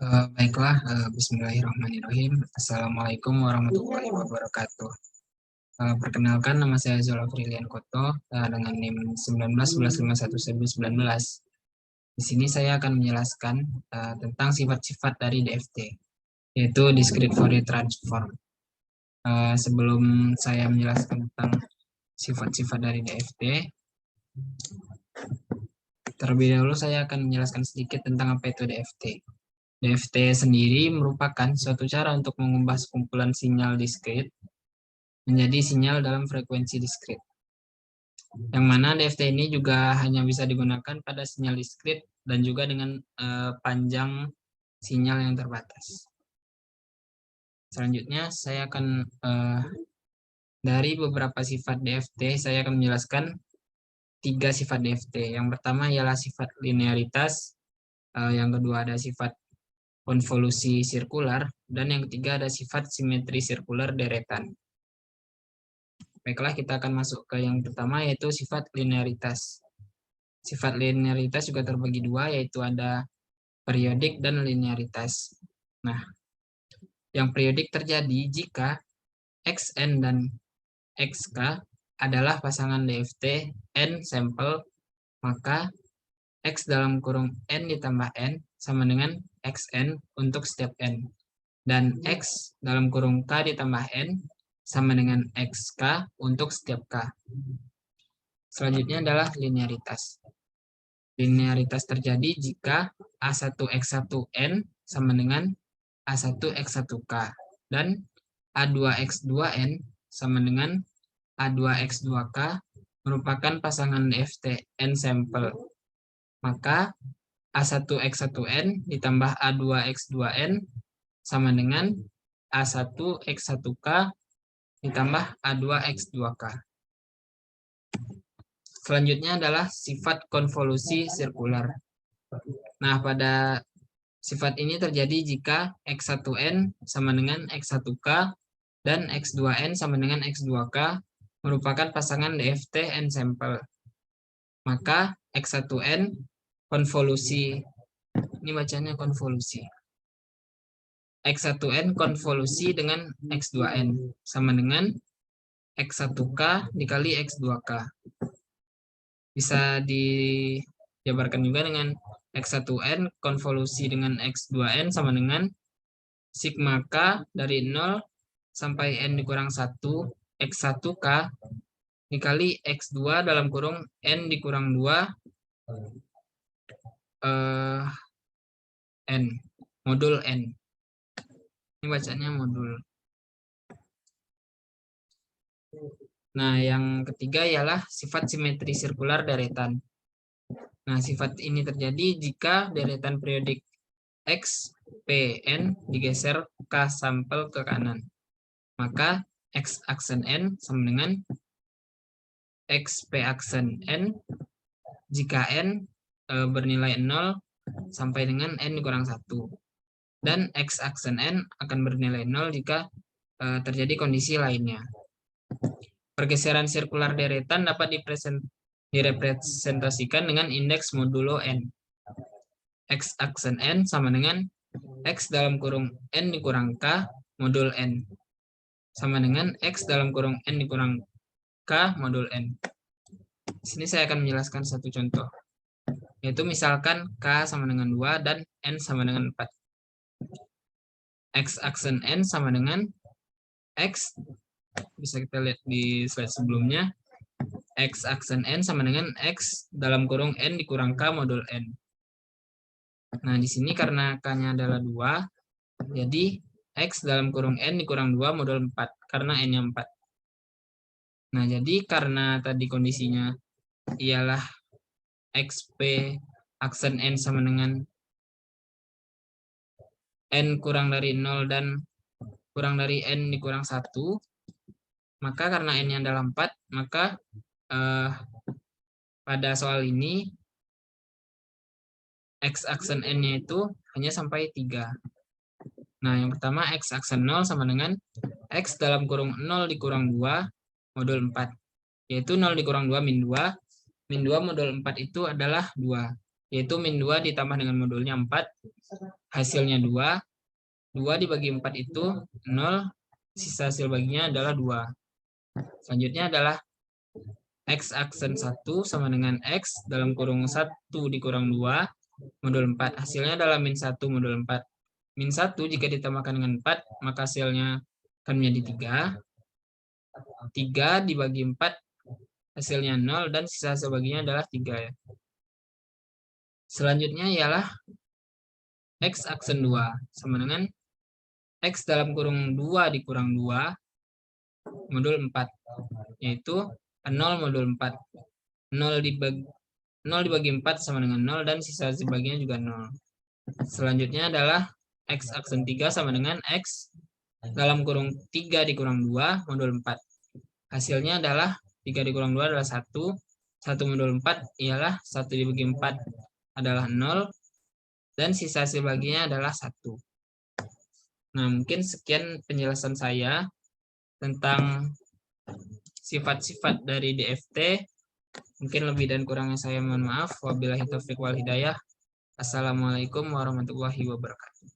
Baiklah, Bismillahirrahmanirrahim. Assalamualaikum warahmatullahi wabarakatuh. Perkenalkan, nama saya Zulafrilian Koto dengan NIM 19115119. Di sini saya akan menjelaskan tentang sifat-sifat dari DFT, yaitu Discrete Fourier Transform. Sebelum saya menjelaskan tentang sifat-sifat dari DFT, terlebih dahulu saya akan menjelaskan sedikit tentang apa itu DFT. DFT sendiri merupakan suatu cara untuk mengubah sekumpulan sinyal diskrit menjadi sinyal dalam frekuensi diskrit. Yang mana DFT ini juga hanya bisa digunakan pada sinyal diskrit dan juga dengan panjang sinyal yang terbatas. Selanjutnya saya akan dari beberapa sifat DFT, saya akan menjelaskan 3 sifat DFT. Yang pertama ialah sifat linearitas, yang kedua ada sifat konvolusi sirkular, dan yang ketiga ada sifat simetri sirkular deretan. Baiklah, kita akan masuk ke yang pertama, yaitu sifat linearitas. Sifat linearitas juga terbagi dua, yaitu ada periodik dan linearitas. Nah, yang periodik terjadi jika Xn dan Xk adalah pasangan DFT n sampel, maka X dalam kurung n ditambah n sama dengan Xn untuk setiap n. Dan X dalam kurung K ditambah N sama dengan XK untuk setiap K. Selanjutnya adalah linearitas. Linearitas terjadi jika A1X1N sama dengan A1X1K. Dan A2X2N sama dengan A2X2K merupakan pasangan DFT N sampel. Maka A1X1N ditambah A2X2N sama dengan A1X1K ditambah A2X2K. Selanjutnya adalah sifat konvolusi sirkular. Nah, pada sifat ini terjadi jika X1N sama dengan X1K dan X2N sama dengan X2K merupakan pasangan DFT N sampel. Maka X1N konvolusi, ini bacanya konvolusi. X1N konvolusi dengan X2N sama dengan X1K dikali X2K. Bisa dijabarkan juga dengan X1N konvolusi dengan X2N sama dengan sigma K dari 0 sampai N dikurang 1 X1K dikali X2 dalam kurung N dikurang 2 N, modul N. Ini bacanya modul. Nah, yang ketiga ialah sifat simetri sirkular deretan. Nah, sifat ini terjadi jika deretan periodik X, P, N digeser K sampel ke kanan. Maka X aksen N sama dengan X P aksen N jika N bernilai 0 sampai dengan N dikurang 1. Dan X aksen N akan bernilai 0 jika terjadi kondisi lainnya. Pergeseran sirkular deretan dapat direpresentasikan dengan indeks modulo N. X aksen N sama dengan X dalam kurung N dikurang K modul N. Sama dengan X dalam kurung N dikurang K modul N. Di sini saya akan menjelaskan satu contoh. Yaitu misalkan K sama dengan 2 dan N sama dengan 4. X aksen N sama dengan X, bisa kita lihat di slide sebelumnya, X aksen N sama dengan X dalam kurung N dikurang K modul N. Nah, di sini karena K-nya adalah 2, jadi X dalam kurung N dikurang 2 modul 4, karena N-nya 4. Nah, jadi karena tadi kondisinya ialah XP aksen N sama dengan N kurang dari 0 dan kurang dari N dikurang 1, maka karena N-nya adalah 4, maka pada soal ini X aksen N-nya itu hanya sampai 3. Nah, yang pertama X aksen 0 sama dengan X dalam kurung 0 dikurang 2 modul 4. Yaitu 0 dikurang 2 min 2. Min 2 modul 4 itu adalah 2. Yaitu min 2 ditambah dengan modulnya 4 hasilnya 2. 2 dibagi 4 itu 0, sisa hasil baginya adalah 2. Selanjutnya adalah X aksen 1 sama dengan X dalam kurung 1 dikurang 2 modul 4. Hasilnya adalah min 1 modul 4. Min 1 jika ditambahkan dengan 4, maka hasilnya akan menjadi 3. 3 dibagi 4, hasilnya 0, dan sisa hasil baginya adalah 3. Ya. Selanjutnya ialah X aksen 2 sama dengan X dalam kurung 2 dikurang 2 modul 4. Yaitu 0 modul 4. 0 dibagi 4 sama dengan 0, dan sisa hasil baginya juga 0. Selanjutnya adalah X aksen 3 sama dengan X dalam kurung 3 dikurang 2 modul 4. Hasilnya adalah 3 dikurang 2 adalah 1. 1 modul 4 ialah 1 dibagi 4 adalah 0. Dan sisa hasil baginya adalah 1. Nah, mungkin sekian penjelasan saya tentang sifat-sifat dari DFT. Mungkin lebih dan kurangnya saya mohon maaf. Wabillahi taufiq wal hidayah. Assalamualaikum warahmatullahi wabarakatuh.